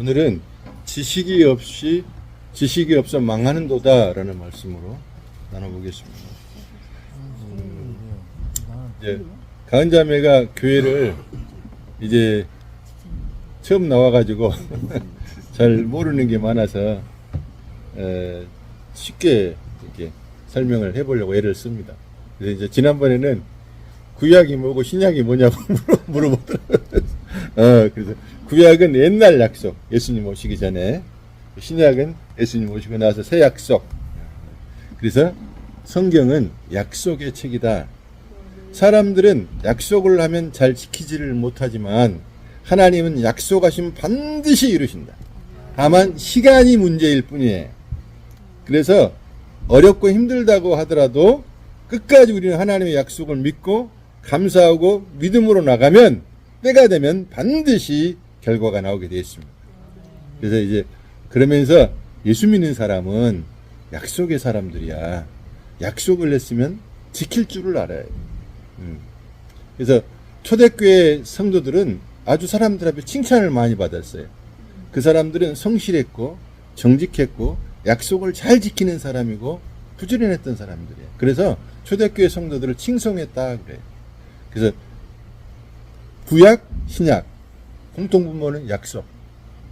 오늘은 지식이 없어 망하는도다라는 말씀으로 나눠보겠습니다. 이제 가은자매가 교회를 이제 처음 나와가지고 잘 모르는 게 많아서 쉽게 이렇게 설명을 해보려고 애를 씁니다. 그래서 이제 지난번에는 구약이 뭐고 신약이 뭐냐고 물어보더라고요. 그래서 구약은 옛날 약속, 예수님 오시기 전에, 신약은 예수님 오시고 나서 새 약속. 그래서 성경은 약속의 책이다. 사람들은 약속을 하면 잘 지키지를 못하지만 하나님은 약속하시면 반드시 이루신다. 다만 시간이 문제일 뿐이에요. 그래서 어렵고 힘들다고 하더라도 끝까지 우리는 하나님의 약속을 믿고 감사하고 믿음으로 나가면 때가 되면 반드시 결과가 나오게 되어 있습니다. 그래서 이제 그러면서 예수 믿는 사람은 약속의 사람들이야. 약속을 했으면 지킬 줄을 알아요. 그래서 초대교회 성도들은 아주 사람들 앞에 칭찬을 많이 받았어요. 그 사람들은 성실했고 정직했고 약속을 잘 지키는 사람이고 부지런했던 사람들이에요. 그래서 초대교회 성도들을 칭송했다 그래요. 그래서 구약, 신약 공통분모는 약속.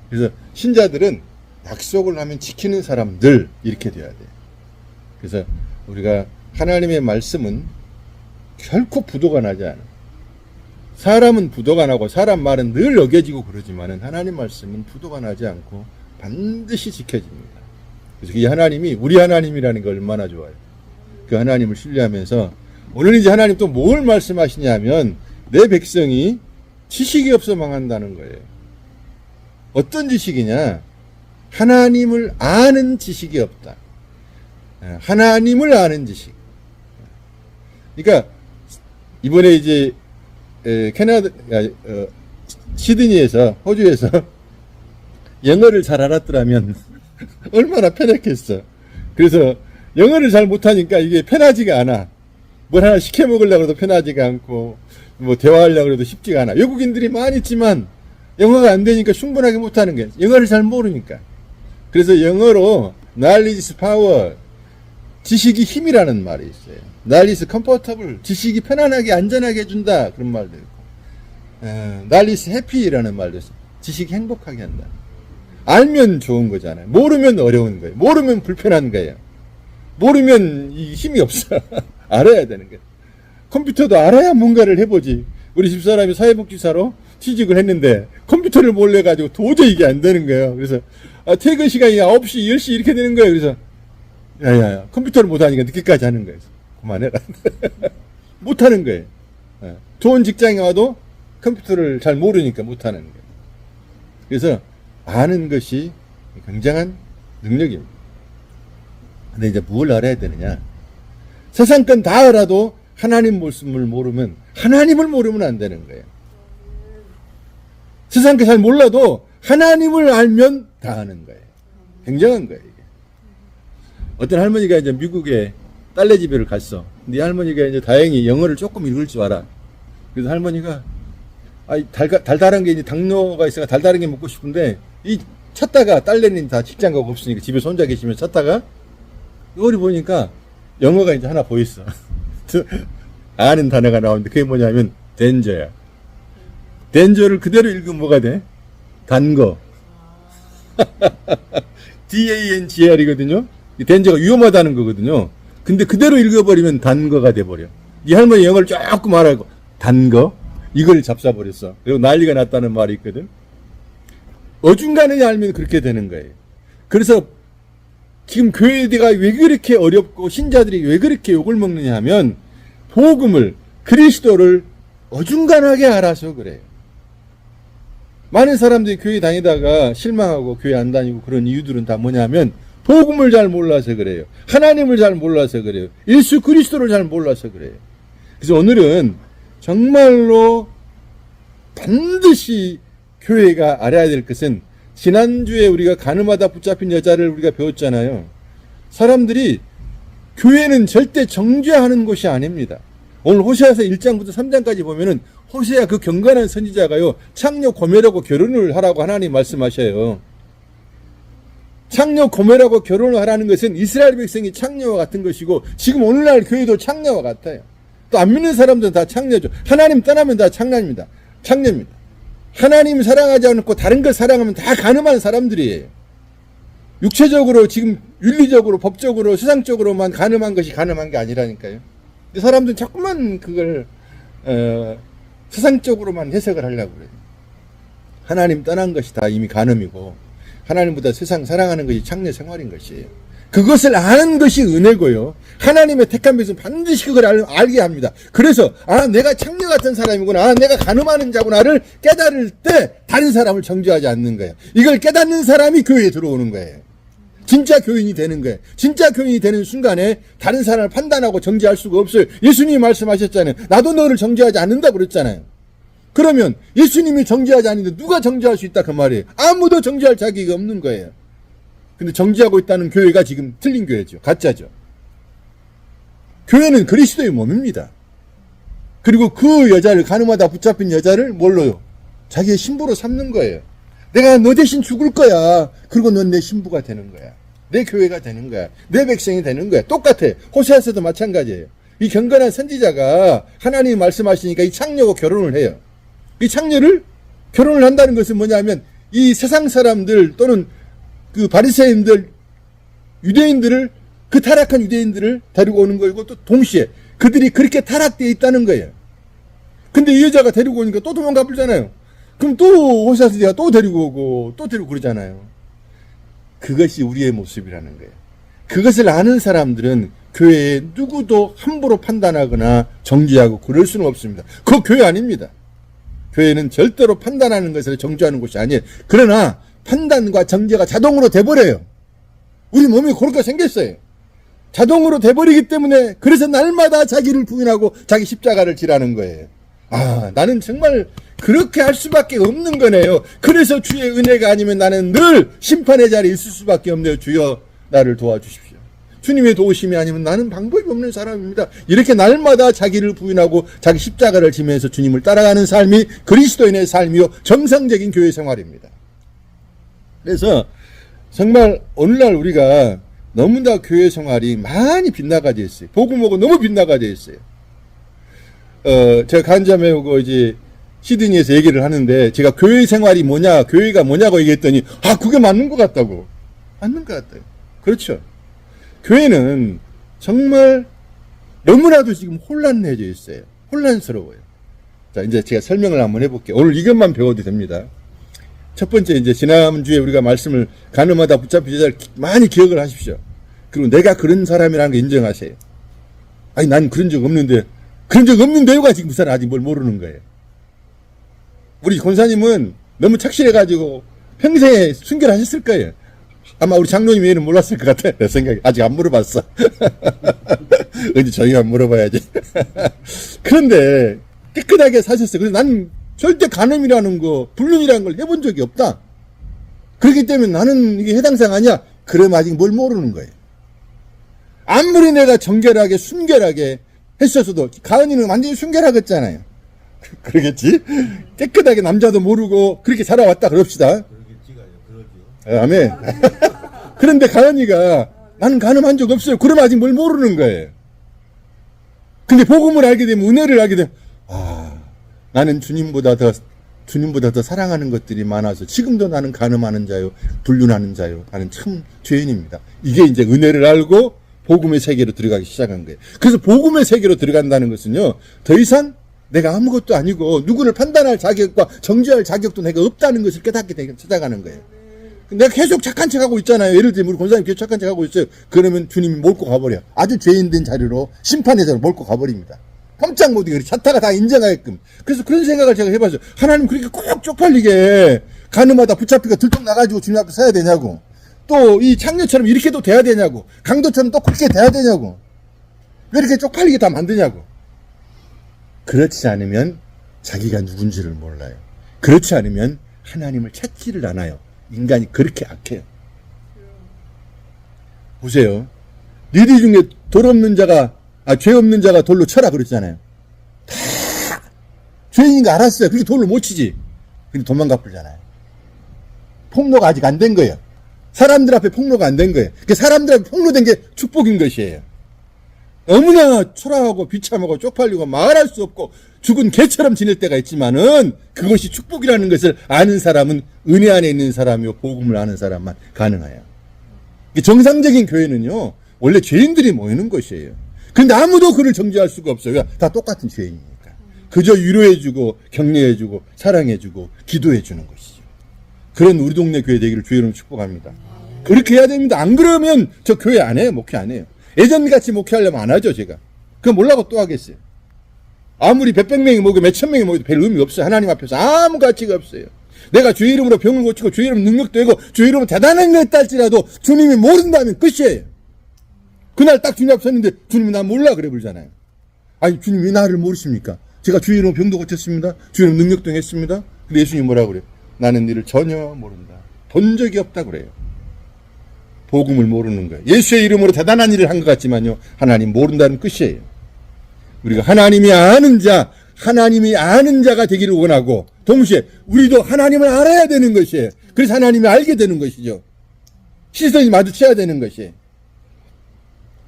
그래서 신자들은 약속을 하면 지키는 사람들 이렇게 돼야 돼요. 그래서 우리가 하나님의 말씀은 결코 부도가 나지 않아요. 사람은 부도가 나고 사람 말은 늘 어겨지고 그러지만은 하나님 말씀은 부도가 나지 않고 반드시 지켜집니다. 그래서 이 하나님이 우리 하나님이라는 게 얼마나 좋아요. 그 하나님을 신뢰하면서 오늘 이제 하나님 또 뭘 말씀하시냐면 내 백성이 지식이 없어 망한다는 거예요. 어떤 지식이냐? 하나님을 아는 지식이 없다. 하나님을 아는 지식. 그러니까 이번에 이제 캐나다 시드니에서 호주에서 영어를 잘 알았더라면 얼마나 편했겠어. 그래서 영어를 잘 못하니까 이게 편하지가 않아. 뭘 하나 시켜 먹으려고 해도 편하지가 않고 뭐 대화하려고 해도 쉽지가 않아. 외국인들이 많이 있지만 영어가 안 되니까 충분하게 못하는 거예요. 영어를 잘 모르니까. 그래서 영어로 knowledge is power, 지식이 힘이라는 말이 있어요. knowledge is comfortable, 지식이 편안하게 안전하게 해준다 그런 말도 있고, knowledge is happy라는 말도 있어요. 지식이 행복하게 한다. 알면 좋은 거잖아요. 모르면 어려운 거예요. 모르면 불편한 거예요. 모르면 힘이 없어. 알아야 되는 거예요. 컴퓨터도 알아야 뭔가를 해보지. 우리 집사람이 사회복지사로 취직을 했는데 컴퓨터를 몰라가지고 도저히 이게 안 되는 거예요. 그래서 퇴근 시간이 9시, 10시 이렇게 되는 거예요. 그래서 야야야 컴퓨터를 못하니까 늦게까지 하는 거예요. 그만해라. 못하는 거예요. 좋은 직장에 와도 컴퓨터를 잘 모르니까 못하는 거예요. 그래서 아는 것이 굉장한 능력입니다. 근데 이제 뭘 알아야 되느냐? 세상 건 다 알아도 하나님 말씀을 모르면 하나님을 모르면 안 되는 거예요. 세상 거 잘 몰라도 하나님을 알면 다 아는 거예요. 굉장한 거예요, 이게. 어떤 할머니가 이제 미국에 딸네 집에를 갔어. 근데 할머니가 이제 다행히 영어를 조금 읽을 줄 알아. 그래서 할머니가 달달한 게 이제 당뇨가 있어서 달달한 게 먹고 싶은데 이 찾다가 딸내는 다 직장 가고 없으니까 집에 혼자 계시면 찾다가 이거를 보니까 영어가 이제 하나 보였어. 아는 단어가 나오는데 그게 뭐냐면 덴저야. 덴저를 그대로 읽으면 뭐가 돼? 단 거. DANGR이거든요. 덴저가 위험하다는 거거든요. 근데 그대로 읽어버리면 단 거가 돼버려. 이 할머니 영어를 조금 알아고 단 거? 이걸 잡숴버렸어. 그리고 난리가 났다는 말이 있거든. 어중간하게 알면 그렇게 되는 거예요. 그래서 지금 교회가 왜 그렇게 어렵고 신자들이 왜 그렇게 욕을 먹느냐 하면 복음을, 그리스도를 어중간하게 알아서 그래요. 많은 사람들이 교회 다니다가 실망하고 교회 안 다니고 그런 이유들은 다 뭐냐면 복음을 잘 몰라서 그래요. 하나님을 잘 몰라서 그래요. 예수 그리스도를 잘 몰라서 그래요. 그래서 오늘은 정말로 반드시 교회가 알아야 될 것은 지난주에 우리가 가늠하다 붙잡힌 여자를 우리가 배웠잖아요. 사람들이 교회는 절대 정죄하는 곳이 아닙니다. 오늘 호세아서 1장부터 3장까지 보면은 호세아 그 경건한 선지자가요, 창녀 고멜하고 결혼을 하라고 하나님 말씀하셔요. 창녀 고멜하고 결혼을 하라는 것은 이스라엘 백성이 창녀와 같은 것이고, 지금 오늘날 교회도 창녀와 같아요. 또 안 믿는 사람들은 다 창녀죠. 하나님 떠나면 다 창녀입니다. 창녀입니다. 하나님 사랑하지 않고 다른 걸 사랑하면 다 가늠한 사람들이에요. 육체적으로, 지금 윤리적으로, 법적으로, 세상적으로만 가늠한 것이 가늠한 게 아니라니까요. 근데 사람들은 자꾸만 그걸 세상적으로만 해석을 하려고 그래요. 하나님 떠난 것이 다 이미 가늠이고, 하나님보다 세상 사랑하는 것이 창녀 생활인 것이에요. 그것을 아는 것이 은혜고요. 하나님의 택한 백성은 반드시 그걸 알게 합니다. 그래서 내가 창녀 같은 사람이구나, 내가 가늠하는 자구나를 깨달을 때 다른 사람을 정죄하지 않는 거예요. 이걸 깨닫는 사람이 교회에 들어오는 거예요. 진짜 교인이 되는 거예요. 진짜 교인이 되는 순간에 다른 사람을 판단하고 정죄할 수가 없어요. 예수님이 말씀하셨잖아요. 나도 너를 정죄하지 않는다고 그랬잖아요. 그러면 예수님이 정죄하지 않는데 누가 정죄할 수 있다 그 말이에요. 아무도 정죄할 자격이 없는 거예요. 근데 정죄하고 있다는 교회가 지금 틀린 교회죠. 가짜죠. 교회는 그리스도의 몸입니다. 그리고 그 여자를, 가늠하다 붙잡힌 여자를 뭘로요? 자기의 신부로 삼는 거예요. 내가 너 대신 죽을 거야. 그리고 넌 내 신부가 되는 거야. 내 교회가 되는 거야. 내 백성이 되는 거야. 똑같아요. 호세아서도 마찬가지예요. 이 경건한 선지자가 하나님이 말씀하시니까 이 창녀와 결혼을 해요. 이 창녀를 결혼을 한다는 것은 뭐냐면, 이 세상 사람들 또는 그 바리새인들, 유대인들을, 그 타락한 유대인들을 데리고 오는 거이고, 또 동시에 그들이 그렇게 타락되어 있다는 거예요. 근데 이 여자가 데리고 오니까 또 도망가 불잖아요. 그럼 또 호세아서가 또 데리고 오고 또 데리고 그러잖아요. 그것이 우리의 모습이라는 거예요. 그것을 아는 사람들은 교회에 누구도 함부로 판단하거나 정죄하고 그럴 수는 없습니다. 그거 교회 아닙니다. 교회는 절대로 판단하는 것을 정죄하는 곳이 아니에요. 그러나 판단과 정죄가 자동으로 돼버려요. 우리 몸이 그렇게 생겼어요. 자동으로 돼버리기 때문에, 그래서 날마다 자기를 부인하고 자기 십자가를 지라는 거예요. 나는 정말 그렇게 할 수밖에 없는 거네요. 그래서 주의 은혜가 아니면 나는 늘 심판의 자리에 있을 수밖에 없네요. 주여 나를 도와주십시오. 주님의 도우심이 아니면 나는 방법이 없는 사람입니다. 이렇게 날마다 자기를 부인하고 자기 십자가를 지면서 주님을 따라가는 삶이 그리스도인의 삶이요, 정상적인 교회 생활입니다. 그래서 정말 오늘날 우리가 너무나 교회 생활이 많이 빗나가져 있어요. 복음하고 너무 빗나가져 있어요. 제가 간잠회하고 이제 시드니에서 얘기를 하는데, 제가 교회 생활이 뭐냐, 교회가 뭐냐고 얘기했더니, 그게 맞는 것 같다고. 맞는 것 같아요. 그렇죠. 교회는 정말 너무나도 지금 혼란해져 있어요. 혼란스러워요. 자, 이제 제가 설명을 한번 해볼게요. 오늘 이것만 배워도 됩니다. 첫 번째, 이제 지난주에 우리가 말씀을, 가늠하다 붙잡힌 여자를 많이 기억을 하십시오. 그리고 내가 그런 사람이라는 걸 인정하세요. 난 그런 적 없는데, 그런 적 없는데요가 지금 그 사람 아직 뭘 모르는 거예요. 우리 권사님은 너무 착실해가지고 평생에 순결하셨을 거예요. 아마 우리 장로님 외에는 몰랐을 것 같아요. 내 생각에. 아직 안 물어봤어. 언제 저희가 물어봐야지. 그런데 깨끗하게 사셨어요. 그래서 나는 절대 간음이라는 거, 불륜이라는 걸 해본 적이 없다. 그렇기 때문에 나는 이게 해당사항 아니야. 그럼 아직 뭘 모르는 거예요. 아무리 내가 정결하게, 순결하게 했었어도, 가은이는 완전히 순결하겠잖아요. 그러겠지? 깨끗하게 남자도 모르고 그렇게 살아왔다 그럽시다. 아멘. 그런데 가은이가 나는 가늠한 적 없어요. 그럼 아직 뭘 모르는 거예요. 근데 복음을 알게 되면, 은혜를 알게 되면, 나는 주님보다 더 사랑하는 것들이 많아서 지금도 나는 가늠하는 자요, 불륜하는 자요, 나는 참 죄인입니다. 이게 이제 은혜를 알고 복음의 세계로 들어가기 시작한 거예요. 그래서 복음의 세계로 들어간다는 것은요, 더 이상 내가 아무것도 아니고 누구를 판단할 자격과 정죄할 자격도 내가 없다는 것을 깨닫게 찾아가는 거예요. 내가 계속 착한 척하고 있잖아요. 예를 들면 우리 권사님 계속 착한 척하고 있어요. 그러면 주님이 몰고 가버려. 아주 죄인된 자리로, 심판의 자리로 몰고 가버립니다. 깜짝 못하게 자타가 다 인정하게끔. 그래서 그런 생각을 제가 해봤어요. 하나님 그렇게 꼭 쪽팔리게 가늠하다 붙잡히가 들통 나가지고 주님 앞에 서야 되냐고. 또 이 창녀처럼 이렇게도 돼야 되냐고. 강도처럼 또 그렇게 돼야 되냐고. 왜 이렇게 쪽팔리게 다 만드냐고. 그렇지 않으면 자기가 누군지를 몰라요. 그렇지 않으면 하나님을 찾지를 않아요. 인간이 그렇게 악해요. 보세요. 너희 중에 죄 없는 자가 돌로 쳐라 그랬잖아요. 다 죄인인 거 알았어요. 그렇게 돌을 못 치지. 근데 도망가 버리잖아요. 폭로가 아직 안 된 거예요. 사람들 앞에 폭로가 안 된 거예요. 그 사람들 앞에 폭로된 게 축복인 것이에요. 너무나 초라하고 비참하고 쪽팔리고 말할 수 없고 죽은 개처럼 지낼 때가 있지만은 그것이 축복이라는 것을 아는 사람은 은혜 안에 있는 사람이요 복음을 아는 사람만 가능해요. 정상적인 교회는요 원래 죄인들이 모이는 것이에요. 근데 아무도 그를 정죄할 수가 없어요. 다 똑같은 죄인이니까. 그저 위로해주고 격려해주고 사랑해주고 기도해주는 것이죠. 그런 우리 동네 교회 되기를 주의 이름으로 축복합니다. 그렇게 해야 됩니다. 안 그러면 저 교회 안 해요. 목회 안 해요. 예전같이 목회하려면 안 하죠, 제가. 그거 몰라고 또 하겠어요. 아무리 몇백 명이 모이고 몇천 명이 모여도 별 의미 없어요. 하나님 앞에서 아무 가치가 없어요. 내가 주의 이름으로 병을 고치고 주의 이름 능력도 되고 주의 이름으로 대단한 일 했다 할지라도 주님이 모른다면 끝이에요. 그날 딱 주님 앞에 섰는데 주님이 나 몰라 그래 버리잖아요. 아니 주님 왜 나를 모르십니까? 제가 주의 이름으로 병도 고쳤습니다. 주의 이름 능력도 했습니다. 근데 예수님이 뭐라고 그래요? 나는 너를 전혀 모른다. 본 적이 없다 그래요. 복음을 모르는 거예요. 예수의 이름으로 대단한 일을 한 것 같지만요. 하나님 모른다는 끝이에요. 우리가 하나님이 아는 자가 되기를 원하고 동시에 우리도 하나님을 알아야 되는 것이에요. 그래서 하나님이 알게 되는 것이죠. 시선이 마주쳐야 되는 것이에요.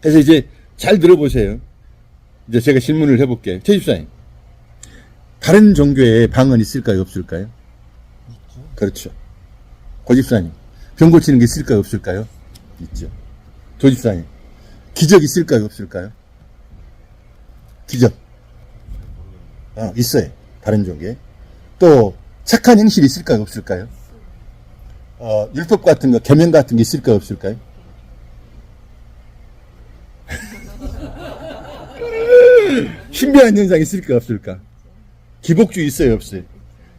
그래서 이제 잘 들어보세요. 이제 제가 질문을 해볼게요. 최 집사님. 다른 종교에 방언 있을까요? 없을까요? 있죠. 그렇죠. 고 집사님. 병 고치는 게 있을까요? 없을까요? 있죠. 조 집사님. 기적 있을까요? 없을까요? 기적. 있어요. 다른 종교에. 또 착한 행실이 있을까요? 없을까요? 율법 같은 거, 계명 같은 게 있을까요? 없을까요? 신비한 현상이 있을까? 없을까? 기복주의 있어요? 없어요?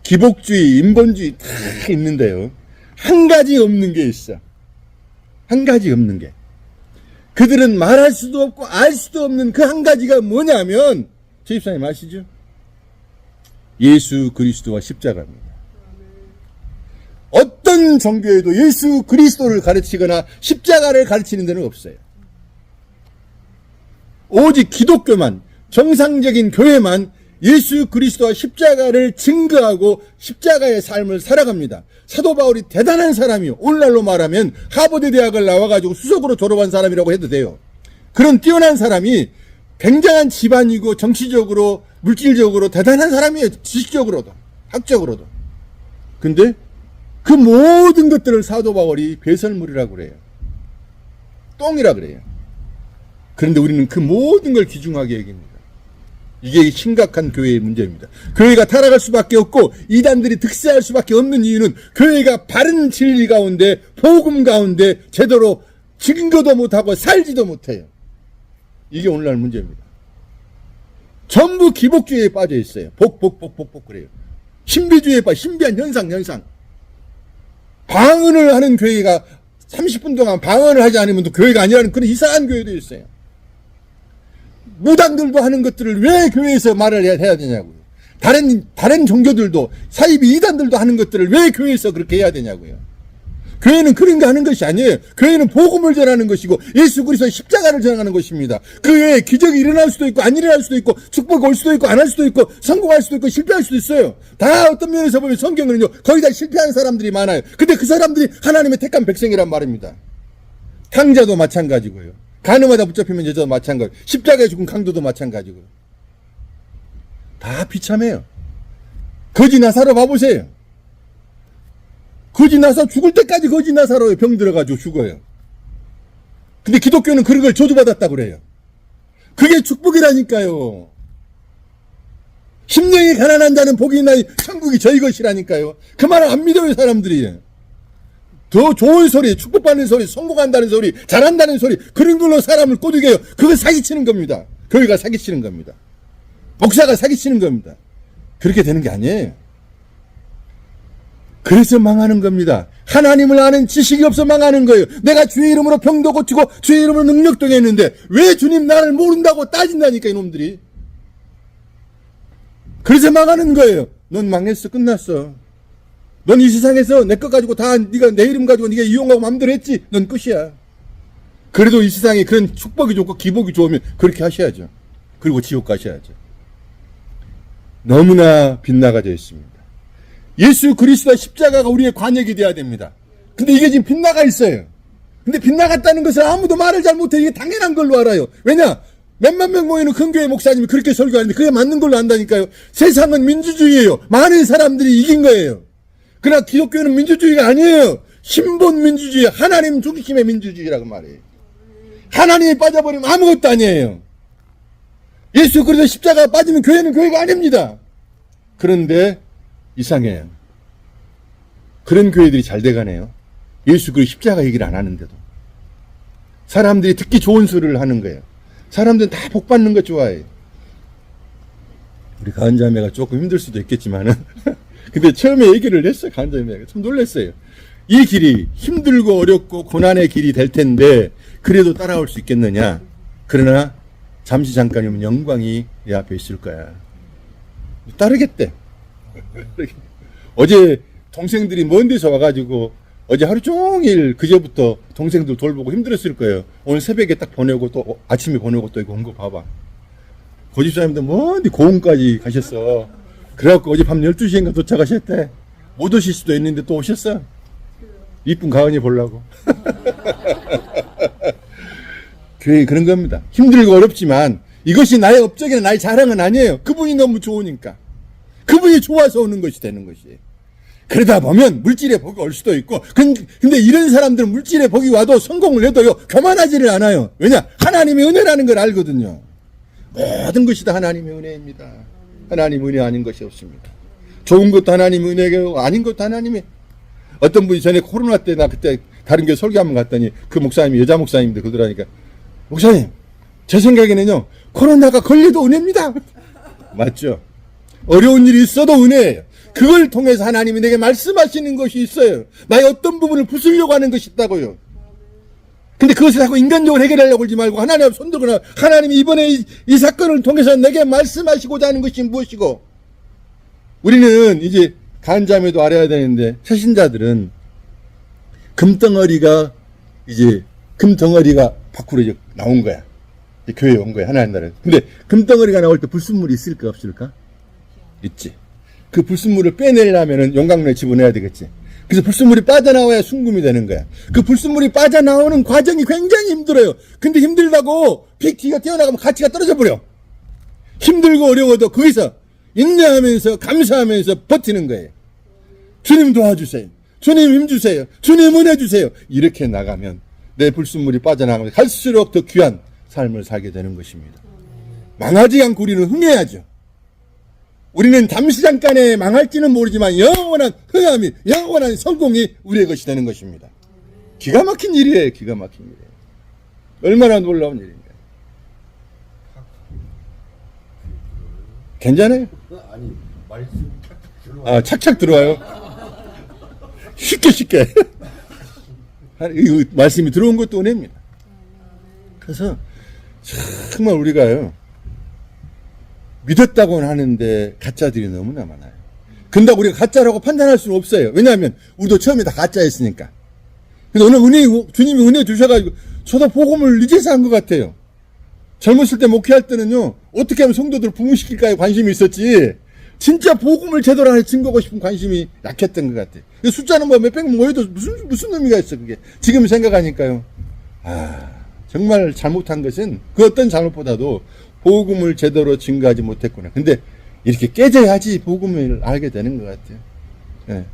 기복주의, 인본주의 다 있는데요. 한 가지 없는 게 있어. 한 가지 없는 게. 그들은 말할 수도 없고 알 수도 없는 그 한 가지가 뭐냐면 제 집사님 아시죠? 예수 그리스도와 십자가입니다. 어떤 종교에도 예수 그리스도를 가르치거나 십자가를 가르치는 데는 없어요. 오직 기독교만, 정상적인 교회만 예수 그리스도와 십자가를 증거하고 십자가의 삶을 살아갑니다. 사도 바울이 대단한 사람이요. 오늘날로 말하면 하버드 대학을 나와가지고 수석으로 졸업한 사람이라고 해도 돼요. 그런 뛰어난 사람이 굉장한 집안이고 정치적으로 물질적으로 대단한 사람이에요. 지식적으로도 학적으로도. 근데 그 모든 것들을 사도 바울이 배설물이라고 그래요. 똥이라 그래요. 그런데 우리는 그 모든 걸 귀중하게 여깁니다. 이게 심각한 교회의 문제입니다. 교회가 타락할 수밖에 없고 이단들이 득세할 수밖에 없는 이유는 교회가 바른 진리 가운데 복음 가운데 제대로 증거도 못하고 살지도 못해요. 이게 오늘날 문제입니다. 전부 기복주의에 빠져 있어요. 복 그래요. 신비주의에 빠져 신비한 현상. 방언을 하는 교회가 30분 동안 방언을 하지 않으면 또 교회가 아니라는 그런 이상한 교회도 있어요. 무당들도 하는 것들을 왜 교회에서 말을 해야 되냐고요. 다른 종교들도 사이비 이단들도 하는 것들을 왜 교회에서 그렇게 해야 되냐고요. 교회는 그런 거 하는 것이 아니에요. 교회는 복음을 전하는 것이고 예수 그리스도의 십자가를 전하는 것입니다. 그 외에 기적이 일어날 수도 있고 안 일어날 수도 있고 축복이 올 수도 있고 안 할 수도 있고 성공할 수도 있고 실패할 수도 있어요. 다 어떤 면에서 보면 성경은요 거의 다 실패하는 사람들이 많아요. 근데 그 사람들이 하나님의 택한 백성이란 말입니다. 탕자도 마찬가지고요. 가늠하다 붙잡히면 여자도 마찬가지고 십자가에 죽은 강도도 마찬가지고요. 다 비참해요. 거지 나사로 봐보세요. 거지 나사 죽을 때까지 거지 나사로에 병 들어가지고 죽어요. 근데 기독교는 그런 걸 저주받았다고 그래요. 그게 축복이라니까요. 심령이 가난한 자는 복이 있나니 천국이 저희 것이라니까요. 그 말을 안 믿어요 사람들이. 더 좋은 소리, 축복받는 소리, 성공한다는 소리, 잘한다는 소리 그런 걸로 사람을 꼬드게 해요. 그거 사기치는 겁니다. 교회가 사기치는 겁니다. 목사가 사기치는 겁니다. 그렇게 되는 게 아니에요. 그래서 망하는 겁니다. 하나님을 아는 지식이 없어 망하는 거예요. 내가 주의 이름으로 병도 고치고 주의 이름으로 능력도 했는데 왜 주님 나를 모른다고 따진다니까 이놈들이. 그래서 망하는 거예요. 넌 망했어. 끝났어. 넌 이 세상에서 내 것 가지고 다 네가 내 이름 가지고 네가 이용하고 마음대로 했지. 넌 끝이야. 그래도 이 세상에 그런 축복이 좋고 기복이 좋으면 그렇게 하셔야죠. 그리고 지옥 가셔야죠. 너무나 빗나가져 있습니다. 예수 그리스도의 십자가가 우리의 관역이 되어야 됩니다. 근데 이게 지금 빗나가 있어요. 근데 빗나갔다는 것을 아무도 말을 잘 못해. 이게 당연한 걸로 알아요. 왜냐? 몇만 명 모이는 큰 교회 목사님이 그렇게 설교하는데 그게 맞는 걸로 안다니까요. 세상은 민주주의예요. 많은 사람들이 이긴 거예요. 그러나 기독교는 민주주의가 아니에요. 신본 민주주의, 하나님 중심의 민주주의라고 말해요. 하나님이 빠져버리면 아무것도 아니에요. 예수 그리스도 십자가 빠지면 교회는 교회가 아닙니다. 그런데 이상해요. 그런 교회들이 잘 돼가네요. 예수 그리스도 십자가 얘기를 안 하는데도. 사람들이 듣기 좋은 소리를 하는 거예요. 사람들은 다 복 받는 거 좋아해요. 우리 가은자매가 조금 힘들 수도 있겠지만은 근데 처음에 얘기를 했어요. 가은자매가 좀 놀랐어요. 이 길이 힘들고 어렵고 고난의 길이 될 텐데 그래도 따라올 수 있겠느냐. 그러나 잠시 잠깐이면 영광이 내 앞에 있을 거야. 따르겠대. 어제 동생들이 먼 데서 와가지고 어제 하루 종일 그제부터 동생들 돌보고 힘들었을 거예요. 오늘 새벽에 딱 보내고 또 아침에 보내고 또 이거 온 거 봐봐. 고집사님도 먼데 고흥까지 가셨어. 그래갖고 어제 밤 12시인가 도착하셨대. 못 오실 수도 있는데 또 오셨어. 이쁜 가은이 보려고. 교회 그런 겁니다. 힘들고 어렵지만 이것이 나의 업적이나 나의 자랑은 아니에요. 그분이 너무 좋으니까. 그분이 좋아서 오는 것이 되는 것이에요. 그러다 보면 물질의 복이 올 수도 있고 근데 이런 사람들은 물질의 복이 와도 성공을 해도요 교만하지를 않아요. 왜냐? 하나님의 은혜라는 걸 알거든요. 모든 것이 다 하나님의 은혜입니다. 하나님의 은혜 아닌 것이 없습니다. 좋은 것도 하나님의 은혜고 아닌 것도 하나님의. 어떤 분이 전에 코로나 때 나 그때 다른 교회 설교 한번 갔더니 그 목사님이 여자 목사님인데 그러더라니까 목사님 제 생각에는요 코로나가 걸려도 은혜입니다. 맞죠? 어려운 일이 있어도 은혜예요. 그걸 통해서 하나님이 내게 말씀하시는 것이 있어요. 나의 어떤 부분을 부수려고 하는 것이 있다고요. 근데 그것을 자꾸 인간적으로 해결하려고 하지 말고 하나님 앞에 손들거나 하나님이 이번에 이 사건을 통해서 내게 말씀하시고자 하는 것이 무엇이고 우리는 이제 간자매도 알아야 되는데 새신자들은 금덩어리가 밖으로 이제 나온 거야. 이제 교회에 온 거야. 하나님 나라에. 근데 금덩어리가 나올 때 불순물이 있을까 없을까? 있지. 그 불순물을 빼내려면은 용광로에 집어넣어야 되겠지. 그래서 불순물이 빠져나와야 순금이 되는 거야. 그 불순물이 빠져나오는 과정이 굉장히 힘들어요. 근데 힘들다고 픽티가 튀어나가면 가치가 떨어져 버려. 힘들고 어려워도 거기서 인내하면서 감사하면서 버티는 거예요. 주님 도와주세요. 주님 힘주세요. 주님 은혜 주세요. 이렇게 나가면 내 불순물이 빠져나가면 갈수록 더 귀한 삶을 살게 되는 것입니다. 망하지 않고 우리는 흥해야죠. 우리는 잠시 잠깐에 망할지는 모르지만 영원한 흥함이 영원한 성공이 우리의 것이 되는 것입니다. 기가 막힌 일이에요. 기가 막힌 일이에요. 얼마나 놀라운 일인가요. 괜찮아요? 아니 말씀 착착 들어와요. 쉽게 이 말씀이 들어온 것도 은혜입니다. 그래서 정말 우리가요 믿었다고는 하는데 가짜들이 너무나 많아요. 근데 우리가 가짜라고 판단할 수는 없어요. 왜냐하면 우리도 처음에 다 가짜였으니까. 근데 오늘 주님이 은혜 주셔가지고 저도 복음을 이제서 한 것 같아요. 젊었을 때 목회할 때는요 어떻게 하면 성도들을 부흥시킬까에 관심이 있었지 진짜 복음을 제대로 하는 증거하고 싶은 관심이 약했던 것 같아요. 숫자는 뭐 몇백 모여도 무슨 의미가 있어 그게. 지금 생각하니까요. 정말 잘못한 것은 그 어떤 잘못보다도 복음을 제대로 증거하지 못했구나. 근데 이렇게 깨져야지 복음을 알게 되는 것 같아요. 네.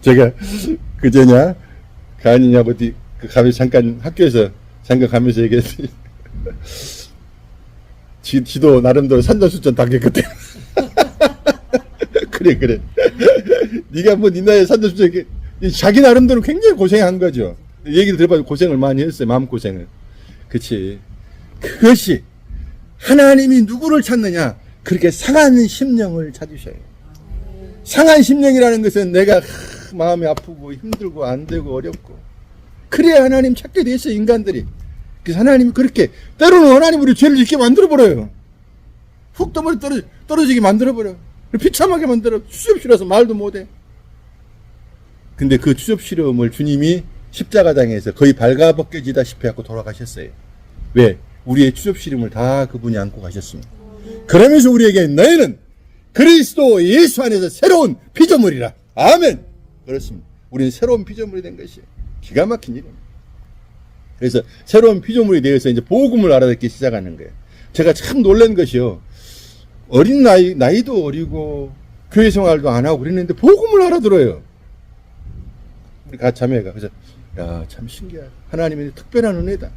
제가 그제냐 가은이냐고 그 가면서 잠깐 학교에서 잠깐 가면서 얘기했더니 지도 나름대로 산전수전 당했거든. 그래. 네가 뭐 네 나이에 산전수전 자기 나름대로 굉장히 고생한 거죠. 얘기를 들어봐도 고생을 많이 했어요. 마음고생을. 그치. 그것이 하나님이 누구를 찾느냐? 그렇게 상한 심령을 찾으셔요. 상한 심령이라는 것은 내가 마음이 아프고 힘들고 안 되고 어렵고 그래야 하나님 찾게 돼 있어요. 인간들이. 그래서 하나님이 그렇게 때로는 하나님 우리 죄를 짓게 만들어버려요. 훅 떨어지게 만들어버려요. 비참하게 만들어 추접스러워서 말도 못해. 근데 그 추접스러움을 주님이 십자가당에서 거의 발가벗겨지다시피 하고 돌아가셨어요. 왜? 우리의 추접스러움을 다 그분이 안고 가셨습니다. 그러면서 우리에게 너희는 그리스도 예수 안에서 새로운 피조물이라. 아멘. 그렇습니다. 우리는 새로운 피조물이 된 것이에요. 기가 막힌 일입니다. 그래서 새로운 피조물이 되어서 이제 복음을 알아듣기 시작하는 거예요. 제가 참 놀란 것이요. 어린 나이도 어리고 교회 생활도 안 하고 그랬는데 복음을 알아들어요. 우리 자매가. 그래서 야, 참 신기하다. 하나님의 특별한 은혜다.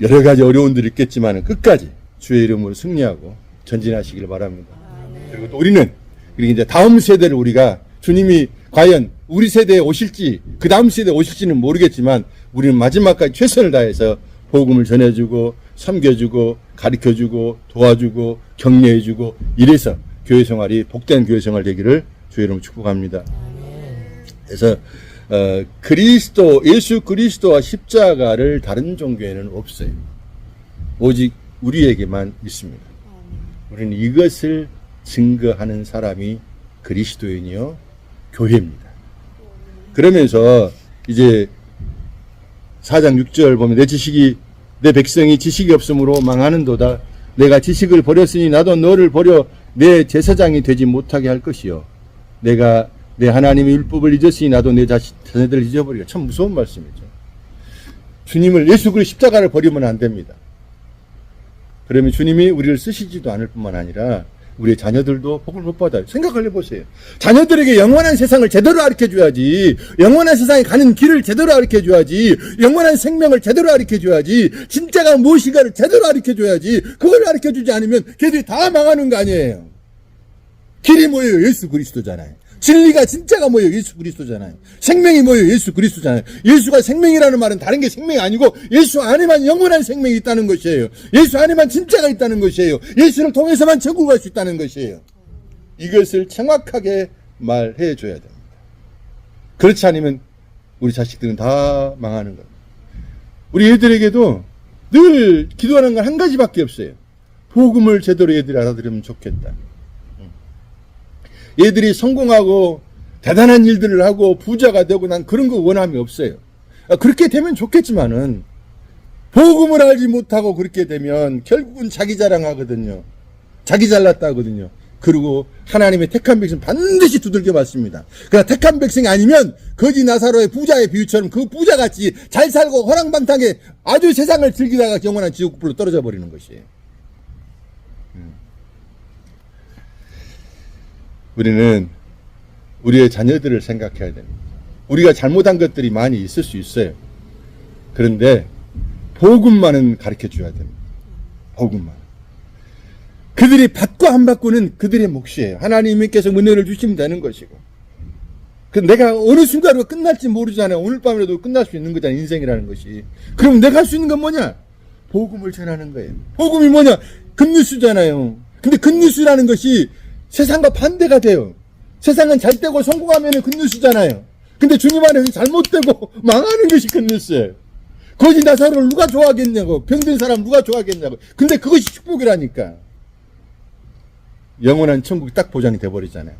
여러 가지 어려움들이 있겠지만 끝까지 주의 이름으로 승리하고 전진하시길 바랍니다. 그리고 또 우리는 그리고 이제 다음 세대를 우리가 주님이 과연 우리 세대에 오실지 그 다음 세대에 오실지는 모르겠지만 우리는 마지막까지 최선을 다해서 복음을 전해주고 섬겨주고 가르쳐주고 도와주고 격려해주고 이래서 교회 생활이 복된 교회 생활 되기를 주의 이름으로 축복합니다. 그래서 예수 그리스도와 십자가를 다른 종교에는 없어요. 오직 우리에게만 있습니다. 우리는 이것을 증거하는 사람이 그리스도인이요 교회입니다. 그러면서 이제 4장 6절 보면 내 백성이 지식이 없으므로 망하는도다. 내가 지식을 버렸으니 나도 너를 버려 내 제사장이 되지 못하게 할 것이요. 내가 내 하나님의 율법을 잊었으니 나도 내 자녀들을 잊어버리라. 참 무서운 말씀이죠. 주님을 예수 그리스도 십자가를 버리면 안 됩니다. 그러면 주님이 우리를 쓰시지도 않을 뿐만 아니라 우리의 자녀들도 복을 못 받아요. 생각을 해보세요. 자녀들에게 영원한 세상을 제대로 가르쳐줘야지. 영원한 세상에 가는 길을 제대로 가르쳐줘야지. 영원한 생명을 제대로 가르쳐줘야지. 진짜가 무엇인가를 제대로 가르쳐줘야지. 그걸 가르쳐주지 않으면 걔들이 다 망하는 거 아니에요. 길이 뭐예요? 예수 그리스도잖아요. 진리가 진짜가 뭐예요? 예수 그리스도잖아요. 생명이 뭐예요? 예수 그리스도잖아요. 예수가 생명이라는 말은 다른 게 생명이 아니고 예수 안에만 영원한 생명이 있다는 것이에요. 예수 안에만 진짜가 있다는 것이에요. 예수를 통해서만 천국 갈 수 있다는 것이에요. 이것을 정확하게 말해 줘야 됩니다. 그렇지 않으면 우리 자식들은 다 망하는 겁니다. 우리 애들에게도 늘 기도하는 건 한 가지밖에 없어요. 복음을 제대로 애들이 알아들으면 좋겠다. 얘들이 성공하고 대단한 일들을 하고 부자가 되고 난 그런 거 원함이 없어요. 그렇게 되면 좋겠지만은 복음을 알지 못하고 그렇게 되면 결국은 자기 자랑하거든요. 자기 잘났다 하거든요. 그리고 하나님의 택한 백성 반드시 두들겨 맞습니다. 그러나 택한 백성이 아니면 거지 나사로의 부자의 비유처럼 그 부자같이 잘 살고 허랑방탕하게 아주 세상을 즐기다가 영원한 지옥불로 떨어져 버리는 것이에요. 우리는 우리의 자녀들을 생각해야 됩니다. 우리가 잘못한 것들이 많이 있을 수 있어요. 그런데 복음만은 가르쳐 줘야 됩니다. 복음만. 그들이 받고 안 받고는 그들의 몫이에요. 하나님께서 은혜를 주시면 되는 것이고. 내가 어느 순간으로 끝날지 모르잖아요. 오늘 밤이라도 끝날 수 있는 거잖아요. 인생이라는 것이. 그럼 내가 할 수 있는 건 뭐냐? 복음을 전하는 거예요. 복음이 뭐냐? 굿뉴스잖아요. 근데 굿뉴스라는 것이 세상과 반대가 돼요. 세상은 잘 되고 성공하면 굿뉴스잖아요. 근데 주님 안에서 잘못되고 망하는 것이 굿뉴스예요. 거지 나사로를 누가 좋아하겠냐고. 병든 사람 누가 좋아하겠냐고. 근데 그것이 축복이라니까. 영원한 천국이 딱 보장이 돼버리잖아요.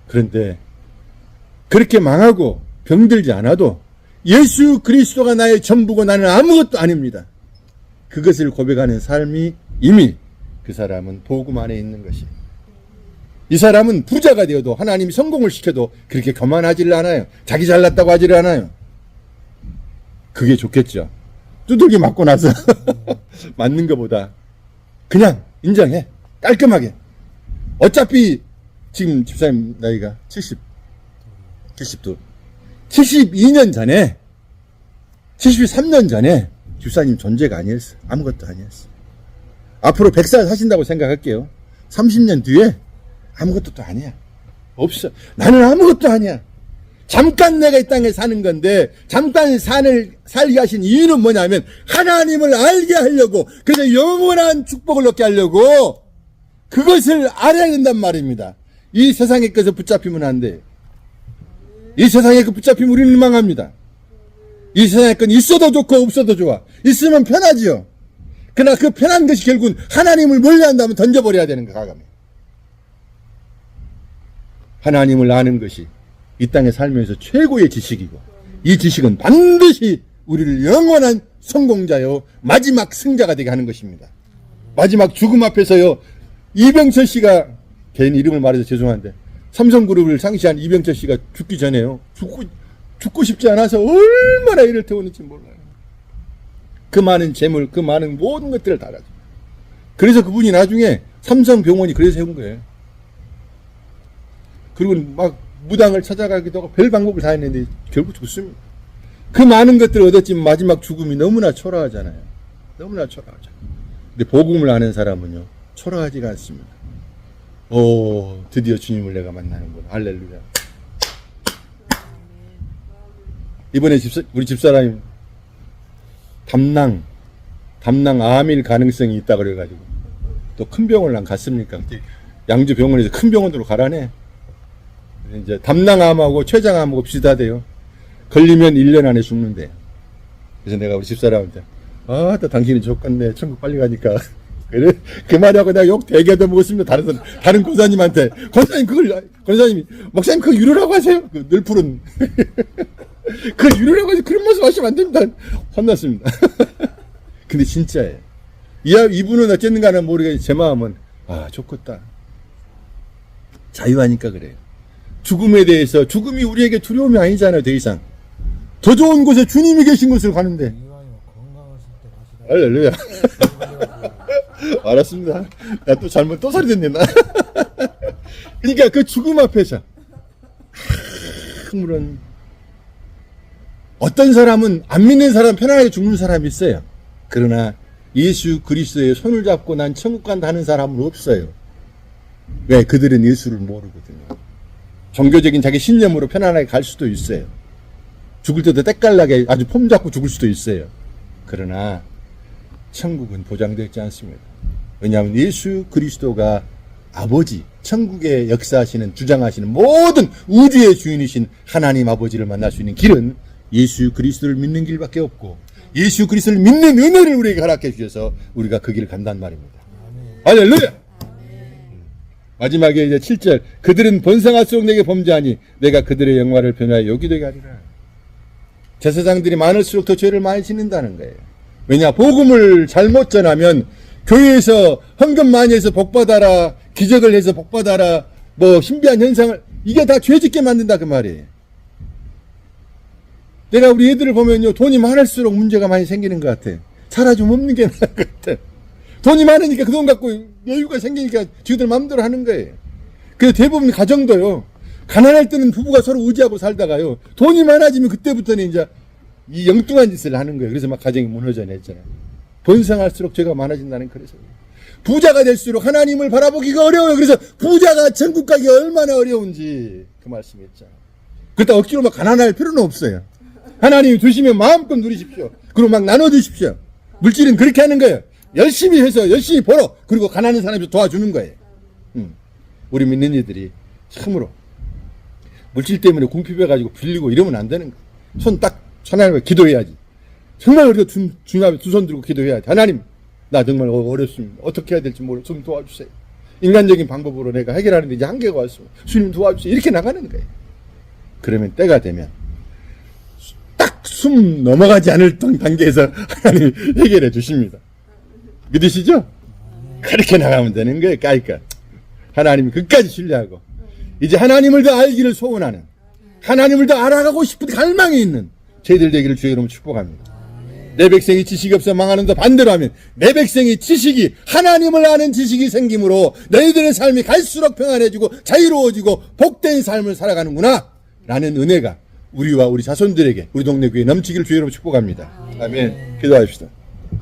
그런데 그렇게 망하고 병들지 않아도 예수 그리스도가 나의 전부고 나는 아무것도 아닙니다. 그것을 고백하는 삶이 이미 그 사람은 복음 안에 있는 것이에요. 이 사람은 부자가 되어도 하나님이 성공을 시켜도 그렇게 교만하지를 않아요. 자기 잘났다고 하지를 않아요. 그게 좋겠죠. 두들기 맞고 나서 맞는 것보다 그냥 인정해. 깔끔하게. 어차피 지금 집사님 나이가 72. 72년 전에 73년 전에 집사님 존재가 아니었어. 아무것도 아니었어. 앞으로 100살 사신다고 생각할게요. 30년 뒤에 아무것도 또 아니야. 없어. 나는 아무것도 아니야. 잠깐 내가 이 땅에 사는 건데 잠깐 살게 하신 이유는 뭐냐면 하나님을 알게 하려고, 그래서 영원한 축복을 얻게 하려고 그것을 알아야 된단 말입니다. 이 세상의 것에 붙잡히면 안 돼. 이 세상에 그 붙잡히면 우리는 망합니다. 이 세상의 건 있어도 좋고 없어도 좋아. 있으면 편하지요. 그러나 그 편한 것이 결국은 하나님을 멀리한다면 던져버려야 되는 거야. 하나님을 아는 것이 이 땅에 살면서 최고의 지식이고, 이 지식은 반드시 우리를 영원한 성공자요 마지막 승자가 되게 하는 것입니다. 마지막 죽음 앞에서요, 이병철 씨가, 개인 이름을 말해서 죄송한데, 삼성그룹을 상시한 이병철 씨가 죽기 전에요, 죽고 싶지 않아서 얼마나 이를 태우는지 몰라요. 그 많은 재물, 그 많은 모든 것들을 다 가지고. 그래서 그분이 나중에 삼성병원이 그래서 세운 거예요. 그리고 막 무당을 찾아가기도 하고 별 방법을 다 했는데 결국 죽습니다. 그 많은 것들을 얻었지만 마지막 죽음이 너무나 초라하잖아요. 너무나 초라하죠. 근데 복음을 아는 사람은요, 초라하지가 않습니다. 오, 드디어 주님을 내가 만나는구나. 할렐루야. 이번에 우리 집사람이 담낭 암일 가능성이 있다 그래가지고 또 큰 병원을 안 갔습니까? 양주 병원에서 큰 병원으로 가라네. 이제 담낭암하고 췌장암하고 비슷하대요. 걸리면 1년 안에 죽는데. 그래서 내가 우리 집사람한테, 아, 또 당신이 좋겠네. 천국 빨리 가니까. 그래, 그 말하고 내가 욕 되게 얻어먹었습니다. 다른 권사님한테. 권사님이, 목사님 그거 유료라고 하세요. 그 늘 푸른. 그걸 유료라고 하세요. 그런 말씀 하시면 안 됩니다. 혼났습니다. 근데 진짜예요. 이분은 어쨌는가는 모르겠는데 제 마음은, 아, 좋겠다. 자유하니까 그래요. 죽음에 대해서, 죽음이 우리에게 두려움이 아니잖아요, 더 이상. 더 좋은 곳에 주님이 계신 곳을 가는데. 할렐루야. 알았습니다. 나 또 잘못 또 소리 듣네, 나. 그러니까 그 죽음 앞에서. 물론, 어떤 사람은, 안 믿는 사람 편안하게 죽는 사람이 있어요. 그러나, 예수 그리스도의 손을 잡고 난 천국 간다 하는 사람은 없어요. 왜? 그들은 예수를 모르거든요. 종교적인 자기 신념으로 편안하게 갈 수도 있어요. 죽을 때도 때깔나게 아주 폼 잡고 죽을 수도 있어요. 그러나 천국은 보장되지 않습니다. 왜냐하면 예수 그리스도가 아버지, 천국에 역사하시는, 주장하시는 모든 우주의 주인이신 하나님 아버지를 만날 수 있는 길은 예수 그리스도를 믿는 길밖에 없고, 예수 그리스도를 믿는 은혜를 우리에게 허락해 주셔서 우리가 그 길을 간단 말입니다. 할렐루야! 마지막에 이제 7절, 그들은 번성할수록 내게 범죄하니 내가 그들의 영화를 변하여 여기되게 하리라. 제사장들이 많을수록 더 죄를 많이 짓는다는 거예요. 왜냐, 복음을 잘못 전하면 교회에서 헌금 많이 해서 복받아라, 기적을 해서 복받아라, 뭐 신비한 현상을, 이게 다 죄 짓게 만든다 그 말이에요. 내가 우리 애들을 보면요, 돈이 많을수록 문제가 많이 생기는 것 같아. 차라리 좀 없는 게 나을 것 같아. 돈이 많으니까 그 돈 갖고 여유가 생기니까 지들 마음대로 하는 거예요. 그래서 대부분 가정도요, 가난할 때는 부부가 서로 의지하고 살다가요, 돈이 많아지면 그때부터는 이제 이 엉뚱한 짓을 하는 거예요. 그래서 막 가정이 무너져 냈잖아요. 번성할수록 죄가 많아진다는, 그래서 부자가 될수록 하나님을 바라보기가 어려워요. 그래서 부자가 천국 가기 얼마나 어려운지 그 말씀했죠. 그렇다 억지로 막 가난할 필요는 없어요. 하나님이 주시면 마음껏 누리십시오. 그리고 막 나눠주십시오. 물질은 그렇게 하는 거예요. 열심히 해서 열심히 벌어. 그리고 가난한 사람이 도와주는 거예요. 우리 믿는 이들이 참으로 물질 때문에 궁핍해가지고 빌리고 이러면 안 되는 거예요. 손 딱 하나님께 기도해야지. 정말 우리가 중요하면 두 손 들고 기도해야지. 하나님, 나 정말 어렵습니다. 어떻게 해야 될지 모르겠어요. 좀 도와주세요. 인간적인 방법으로 내가 해결하는데 이제 한계가 왔습니다. 주님 도와주세요. 이렇게 나가는 거예요. 그러면 때가 되면 딱 숨 넘어가지 않을 단계에서 하나님이 해결해 주십니다. 믿으시죠? 그렇게 나가면 되는 거예요. 그러니까 하나님이 끝까지 신뢰하고 이제 하나님을 더 알기를 소원하는, 하나님을 더 알아가고 싶은 갈망이 있는 저희들 되기를 주의 이름으로 축복합니다. 내 백성이 지식이 없어 망하는데 반대로 하면 내 백성이 지식이, 하나님을 아는 지식이 생김으로 너희들의 삶이 갈수록 평안해지고 자유로워지고 복된 삶을 살아가는구나 라는 은혜가 우리와 우리 자손들에게, 우리 동네 교회에 넘치기를 주의 이름으로 축복합니다. 아멘. 기도합시다.